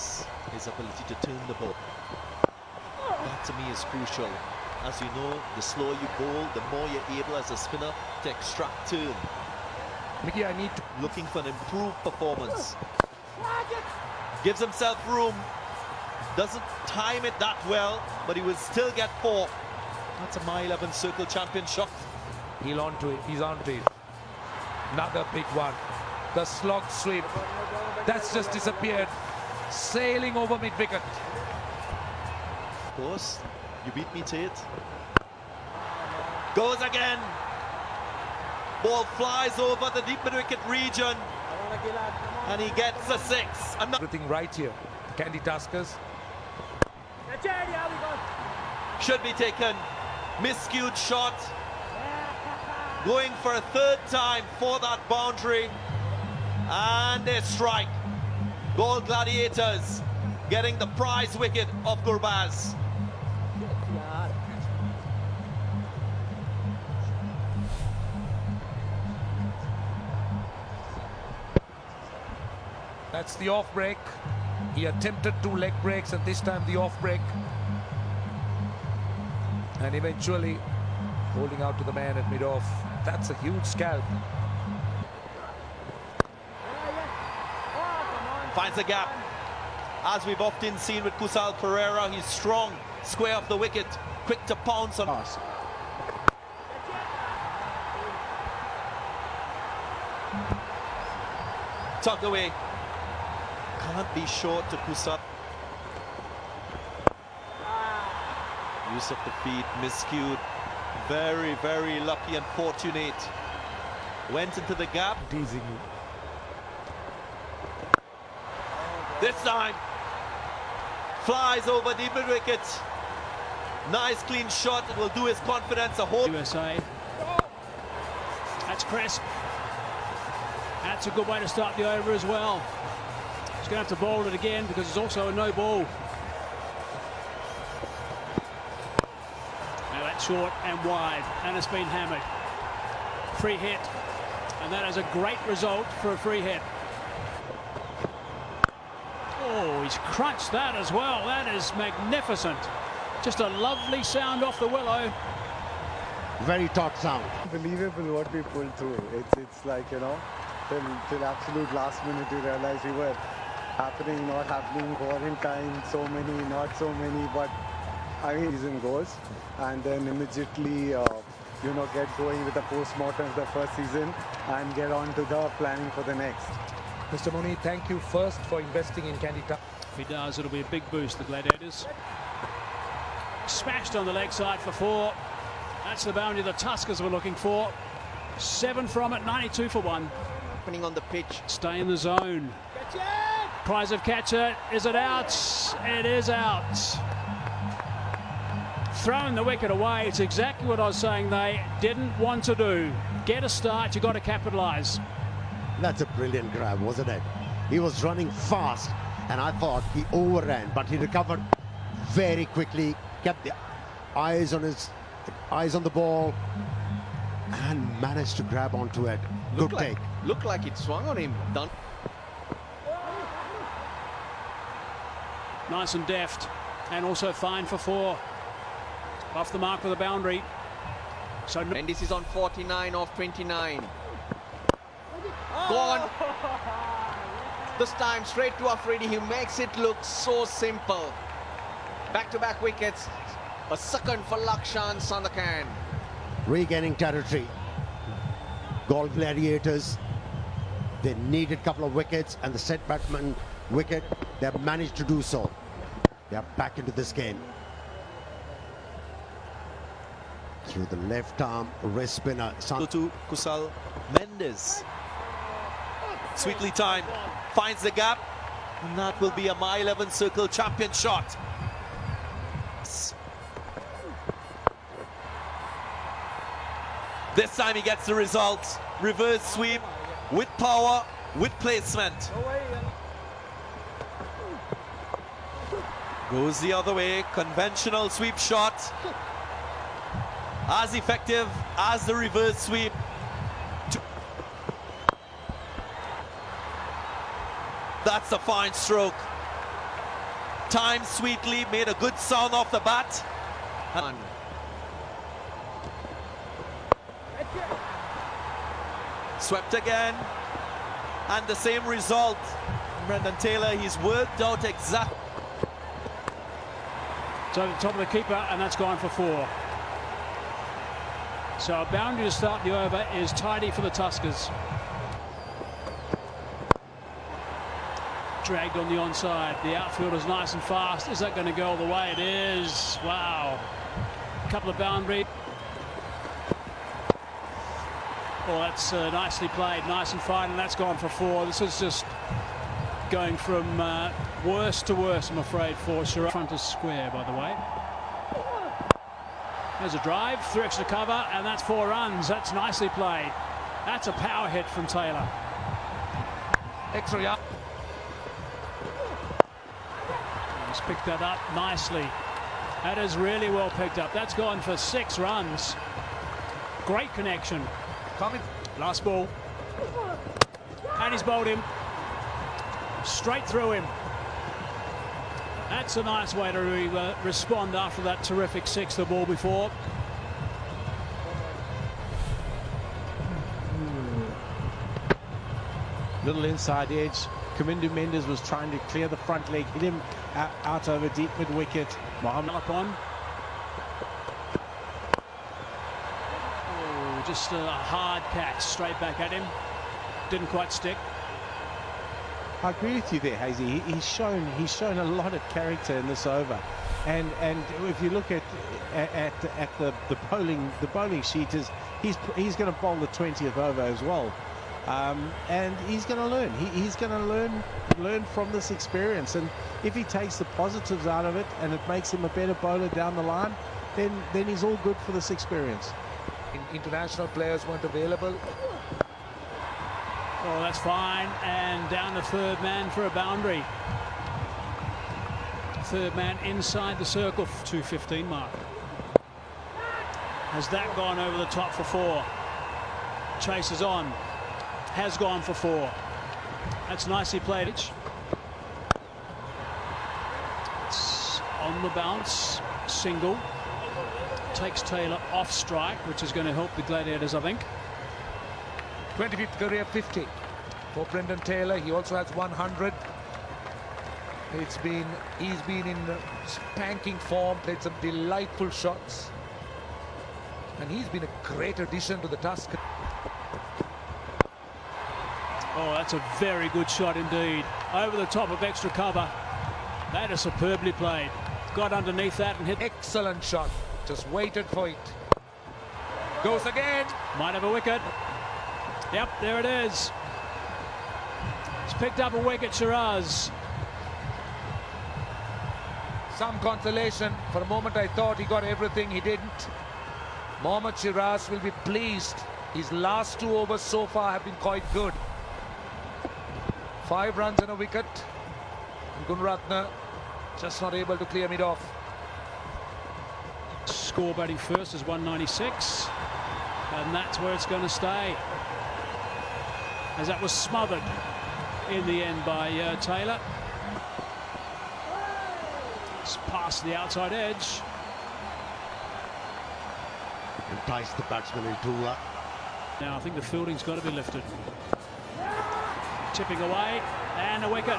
is his ability to turn the ball. That to me is crucial. As you know, the slower you bowl, the more you're able as a spinner to extract turn. Mickey, I need to... Looking for an improved performance. Gives himself room. Doesn't time it that well, but he will still get 4. That's a My 11 Circle champion shot. He's onto it. He's onto it. Another big one. The slog sweep. That's just disappeared. Sailing over mid-wicket. Of course, you beat me to it. Goes again. Ball flies over the deep mid-wicket region. And he gets a 6. Everything right here. Candy Tuskers. Should be taken. Miscued shot. Going for a 3rd time for that boundary. And a strike. Goal Gladiators getting the prize wicket of Gurbaz. That's the off break. He attempted 2 leg breaks and this time the off break. And eventually holding out to the man at mid-off. That's a huge scalp. Finds a gap. As we've often seen with Kusal Perera, he's strong, square off the wicket, quick to pounce on. Tucked away. Can't be short to Kusal. Use of the feet, miscued. Very, very lucky and fortunate. Went into the gap. Teasing. This time, flies over the mid-wicket. Nice clean shot. It will do his confidence a whole. USA. That's crisp. That's a good way to start the over as well. He's going to have to bowl it again because it's also a no ball. Now that's short and wide, and it's been hammered. Free hit, and that is a great result for a free hit. Oh, he's crunched that as well. That is magnificent. Just a lovely sound off the willow. Very taut sound. Unbelievable what we pulled through. It's like, you know, till absolute last minute you realize we were happening, not happening, quarantine, so many, not so many, but I mean, season goes, and then immediately, you know, get going with the post-mortem of the first season and get on to the planning for the next. Mr. Mooney, thank you first for investing in Candy Tuskers. If he does, it'll be a big boost, the Gladiators. Smashed on the leg side for 4. That's the boundary the Tuskers were looking for. 7 from it, 92 for 1. Happening on the pitch. Stay in the zone. Prize of catch it. Is it out? It is out. Throwing the wicket away. It's exactly what I was saying they didn't want to do. Get a start, you've got to capitalise. That's a brilliant grab, wasn't it? He was running fast, and I thought he overran, but he recovered very quickly, kept the eyes on the ball, and managed to grab onto it. Good take. Looked like it swung on him. Done. Nice and deft, and also fine for 4. Off the mark with a boundary. So and this is on 49 of 29. Gone. This time straight to Afridi. He makes it look so simple. Back-to-back wickets. A second for Lakshan Sandakan. Regaining territory. Galle Gladiators. They needed a couple of wickets, and the set batsman wicket, they have managed to do so. They are back into this game. Through the left arm, wrist spinner. To Kusal Mendes. Sweetly timed. Finds the gap. And that will be a My 11 Circle champion shot. This time he gets the result. Reverse sweep with power, with placement. Goes the other way. Conventional sweep shot. As effective as the reverse sweep. That's a fine stroke. timed sweetly, made a good sound off the bat. Swept again, and the same result. Brendan Taylor, he's worked out exactly. So the top of the keeper, and that's gone for 4. So a boundary to start the over is tidy for the Tuskers. Dragged on the onside. The outfield is nice and fast. Is that going to go all the way? It is. Wow. A couple of boundary. Oh, that's nicely played, nice and fine, and that's gone for 4. This is just going from worse to worse, I'm afraid, for Shiraz. Front is square, by the way. There's a drive, 3 extra cover, and that's 4 runs. That's nicely played. That's a power hit from Taylor. Extra yard. He's picked that up nicely. That is really well picked up. That's gone for 6 runs. Great connection. Coming. Last ball. And he's bowled him. Straight through him. That's a nice way to respond after that terrific 6 the ball before. Little inside edge. Kamindu Mendes was trying to clear the front leg, hit him out over deep mid wicket. Mohammed Up on. Oh, just a hard catch straight back at him. Didn't quite stick. I agree with you there, Hazy. He's shown a lot of character in this over, and if you look at the bowling sheet, is he's going to bowl the 20th over as well, and he's going to learn. He's going to learn from this experience, and if he takes the positives out of it and it makes him a better bowler down the line, then he's all good for this experience. International players weren't available. Oh, that's fine. And down the 3rd man for a boundary. 3rd man inside the circle. 2:15 mark. Has that gone over the top for 4? Chases on. Has gone for 4. That's nicely played. It's on the bounce. Single. Takes Taylor off strike, which is going to help the Gladiators, I think. 25th career 50 for Brendan Taylor. He also has 100. He's been in spanking form, played some delightful shots, and he's been a great addition to the Tuskers. Oh, that's a very good shot indeed. Over the top of extra cover. That is superbly played. Got underneath that and hit. Excellent shot. Just waited for it. Goes again. Might have a wicket. Yep, there it is. He's picked up a wicket, Shiraz. Some consolation. For a moment I thought he got everything. He didn't. Mohammad Shiraz will be pleased. His last 2 overs so far have been quite good. 5 runs and a wicket. Gunaratne just not able to clear mid off. Score batting first is 196. And that's where it's going to stay. As that was smothered in the end by Taylor. It's past the outside edge. Enticed the batsman into Now I think the fielding's got to be lifted. Chipping away, and a wicket.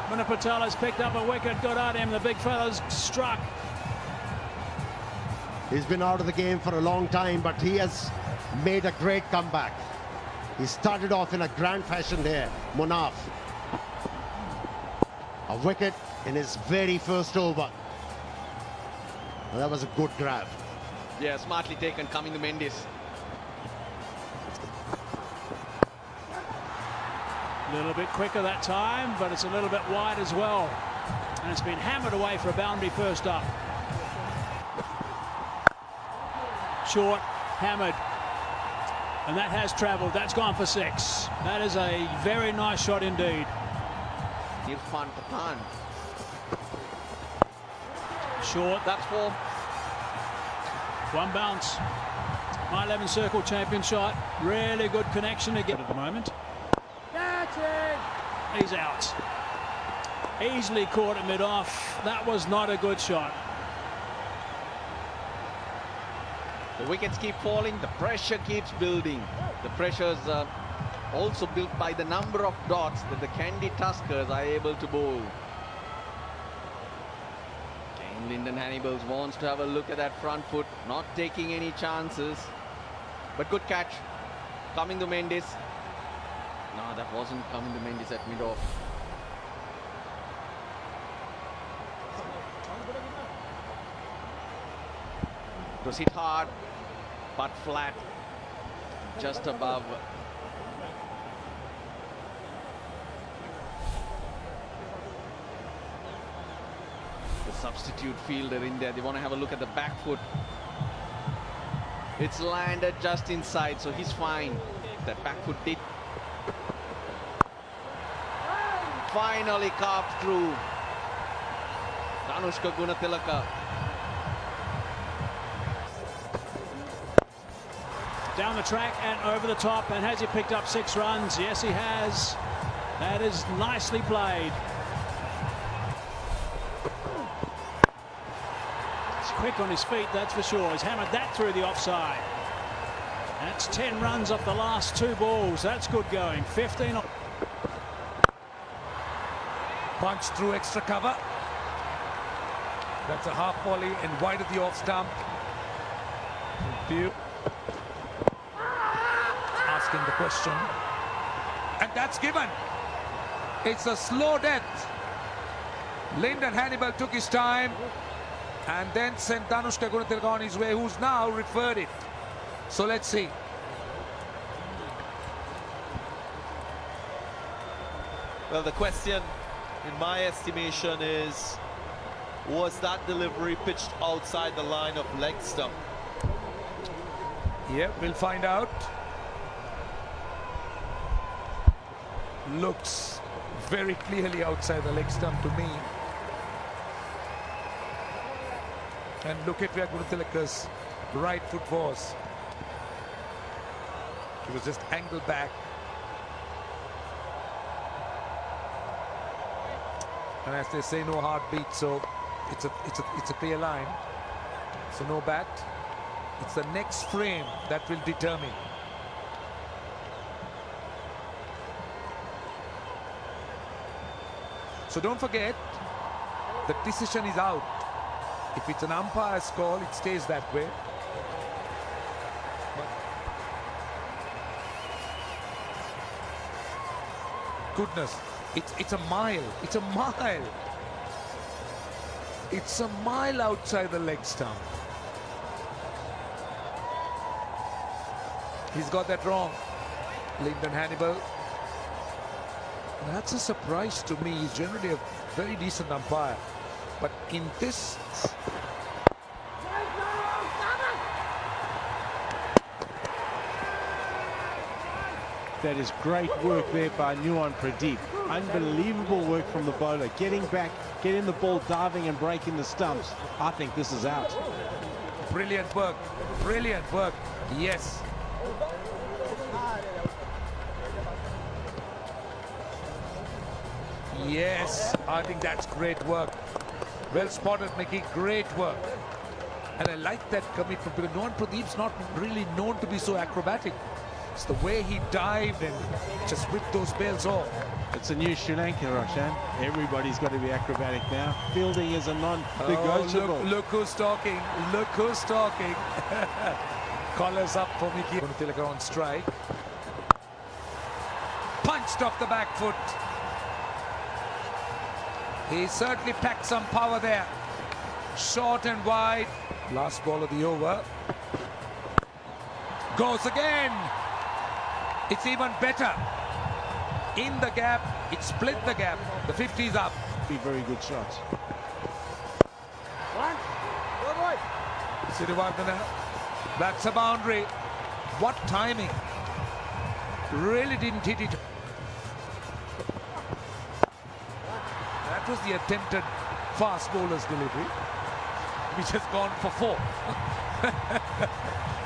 Munir Patel has picked up a wicket. Good on him. The big fella's struck. He's been out of the game for a long time, but he has made a great comeback. He started off in a grand fashion here, Munaf. A wicket in his very first over. Well, that was a good grab. Yeah, smartly taken, coming to Mendes. A little bit quicker that time, but it's a little bit wide as well. And it's been hammered away for a boundary first up. Short, hammered. And that has travelled. That's gone for 6. That is a very nice shot indeed. Irfan Pathan. Short. That's 4. 1 bounce. My 11 circle champion shot. Really good connection again at the moment. He's out. Easily caught it mid-off. That was not a good shot. The wickets keep falling, the pressure keeps building. The pressure is also built by the number of dots that the Candy Tuskers are able to bowl. Again, Lyndon Hannibals wants to have a look at that front foot, not taking any chances. But good catch. Coming to Mendes. No, that wasn't coming to Mendes at mid-off. It was hit hard, but flat, just above. The substitute fielder in there, they want to have a look at the back foot. It's landed just inside, so he's fine. That back foot did finally carved through. Danushka Gunatilaka. Down the track and over the top, and has he picked up 6 runs? Yes, he has. That is nicely played. He's quick on his feet, that's for sure. He's hammered that through the offside. That's 10 runs off the last 2 balls. That's good going. 15 off. Punch through extra cover. That's a half volley and wide of the off stump. View. Asking the question. And that's given. It's a slow death. Lyndon Hannibal took his time and then sent Danushka Gunatilaka on his way, who's now referred it. So let's see. Well, the question, in my estimation, is was that delivery pitched outside the line of leg stump? Yeah, we'll find out. Looks very clearly outside the leg stump to me. And look at where Gunatilaka's right foot was. It was just angled back. And as they say, no heartbeat, so it's a clear line. So no bat. It's the next frame that will determine. So don't forget, the decision is out. If it's an umpire's call, it stays that way. But goodness, it's a mile. It's a mile. It's a mile outside the leg stump. He's got that wrong, Lyndon Hannibal. That's a surprise to me. He's generally a very decent umpire. But in this... That is great work there by Nuwan Pradeep. Unbelievable work from the bowler. Getting back, getting the ball diving and breaking the stumps. I think this is out. Brilliant work. Brilliant work. Yes. Yes, I think that's great work. Well spotted, Mickey. Great work. And I like that commitment because Nuwan Pradeep's not really known to be so acrobatic. It's the way he dived and just whipped those bails off. It's a new Sri Lanka, Roshan. Everybody's got to be acrobatic now. Fielding is a non-negotiable. Oh, look who's talking. Look who's talking. Collars up for Mickey. Gunatilaka on strike. Punched off the back foot. He certainly packed some power there. Short and wide. Last ball of the over. Goes again. It's even better. In the gap, it split the gap. The 50's up. Be very good shots. Sirivardhana. That's a boundary. What timing. Really didn't hit it. That was the attempted fast bowler's delivery, which has gone for 4.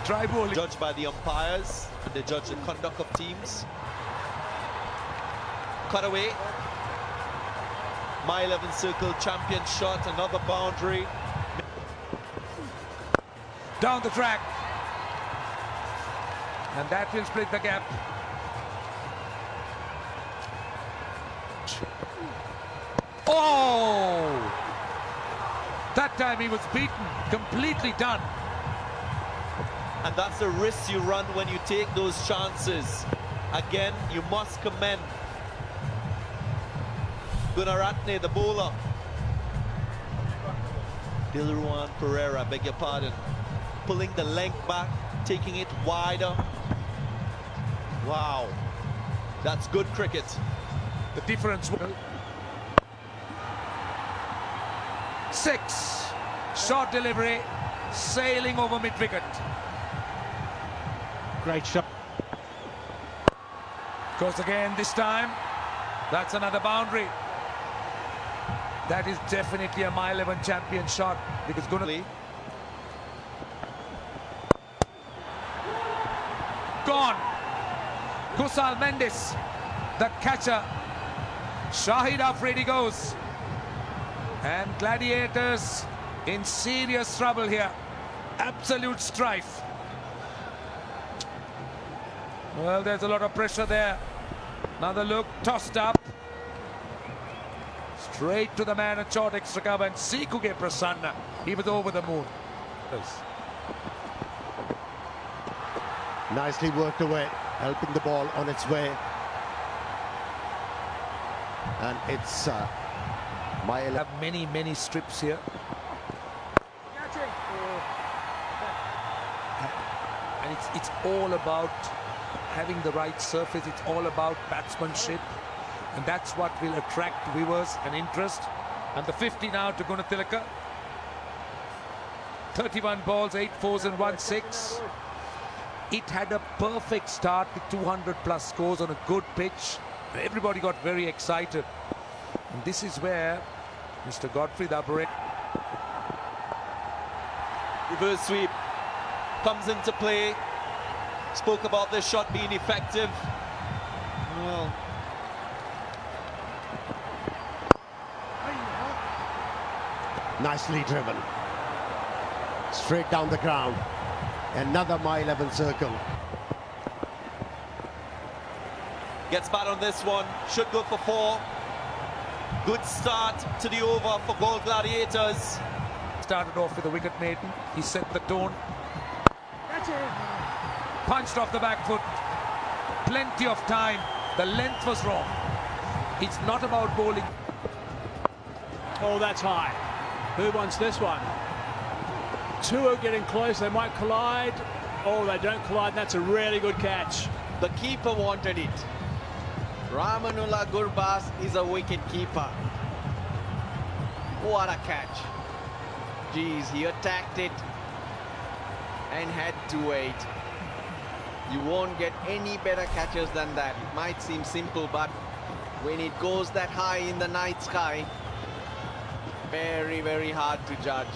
Try bowling. Judged by the umpires, they judge the conduct of teams. Cut away. My 11 circle champion shot, another boundary. Down the track. And that will split the gap. Oh! That time he was beaten, completely done. And that's the risk you run when you take those chances. Again, you must commend Gunaratne, the bowler. Dilruwan Pereira, beg your pardon. Pulling the length back, taking it wider. Wow, that's good cricket. The difference will... 6. Short delivery, sailing over mid-wicket. Great shot. Goes again this time. That's another boundary. That is definitely a My 11 champion shot because Gunnar... Gone. Kusal Mendes, the catcher. Shahid Afridi goes. And Gladiators in serious trouble here. Absolute strife. Well, there's a lot of pressure there. Another look, tossed up. Straight to the man at short extra cover, and Sikuge Prasanna. He was over the moon. Yes. Nicely worked away, helping the ball on its way. And it's My 11. Have many strips here. And it's all about having the right surface. It's all about batsmanship, and that's what will attract viewers and interest. And the 50 now to Gunatilaka. 31 balls, 8 fours and 1 6. It had a perfect start with 200 plus scores on a good pitch. Everybody got very excited. And this is where Mr. Godfrey Dabure. Reverse sweep comes into play. Spoke about this shot being effective. Well, Nicely driven. Straight down the ground. Another My 11 circle. gets bat on this one. Should go for 4. Good start to the over for Galle Gladiators. Started off with a wicket maiden. He set the tone. Punched off the back foot. Plenty of time. The length was wrong. It's not about bowling. Oh, that's high. Who wants this one? 2 are getting close. They might collide. Oh, they don't collide. That's a really good catch. The keeper wanted it. Ramanullah Gurbaz is a wicket keeper. What a catch. Geez, he attacked it and had to wait. You won't get any better catches than that. It might seem simple, but when it goes that high in the night sky, very, very hard to judge.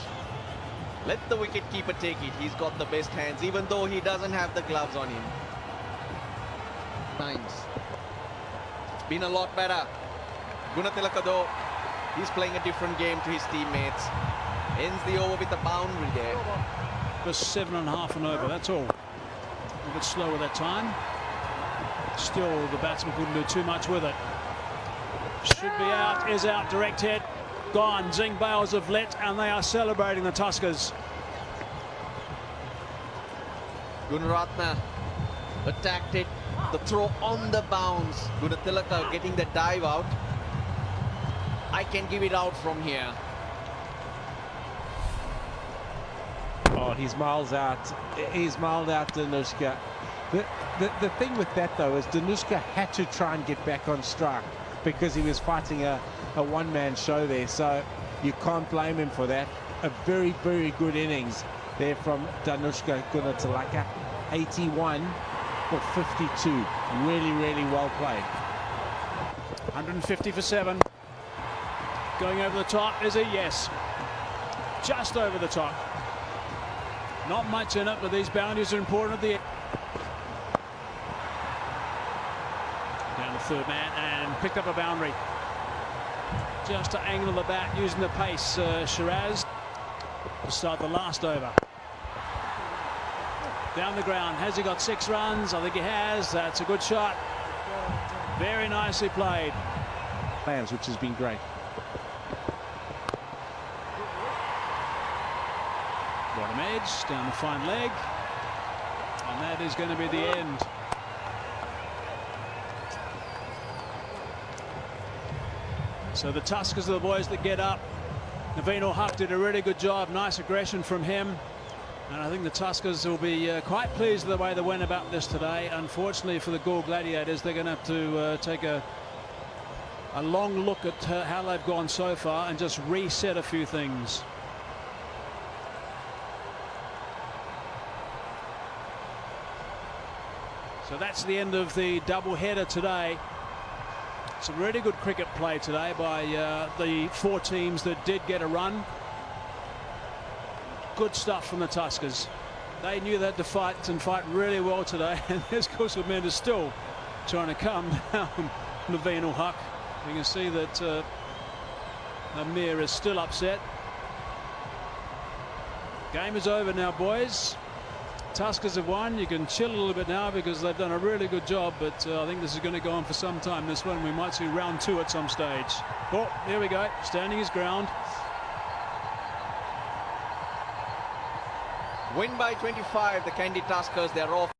Let the wicketkeeper take it. He's got the best hands, even though he doesn't have the gloves on him. Times. It's been a lot better. Gunatilaka though, he's playing a different game to his teammates. Ends the over with a boundary there. Just 7.5 and over, that's all. A bit slower that time. Still, the batsman couldn't do too much with it. Should be out, is out, direct hit. Gone. Zing Bales have lit, and they are celebrating the Tuskers. Gunaratne attacked it. The throw on the bounce. Gunatilaka getting the dive out. I can give it out from here. Oh, he's miles out. He's miles out, Danushka. The thing with that, though, is Danushka had to try and get back on strike because he was fighting a one-man show there. So you can't blame him for that. A very, very good innings there from Danushka Gunatilaka. 81 for 52. Really, really well played. 150 for 7. Going over the top is a yes. Just over the top. Not much in it, but these boundaries are important at the end. Down the third man and picked up a boundary. Just to angle the bat using the pace, Shiraz, to start the last over. Down the ground, has he got 6 runs? I think he has. That's a good shot. Very nicely played. Plans, which has been great. Bottom edge, down the fine leg. And that is going to be the end. So the Tuskers are the boys that get up. Naveen Huck did a really good job. Nice aggression from him. And I think the Tuskers will be quite pleased with the way they went about this today. Unfortunately for the Gore Gladiators, they're going to have to take a long look at how they've gone so far and just reset a few things. So that's the end of the double-header today. Some really good cricket play today by the 4 teams that did get a run. Good stuff from the Tuskers. They knew that to fight and fight really well today. And there's Kushal Mendis still trying to calm down Naveen Huck. You can see that Amir is still upset. Game is over now, boys. Tuskers have won. You can chill a little bit now because they've done a really good job, but I think this is going to go on for some time. This one, we might see round 2 at some stage. Oh, here we go, standing his ground. Win by 25, the Kandy Tuskers. They're off.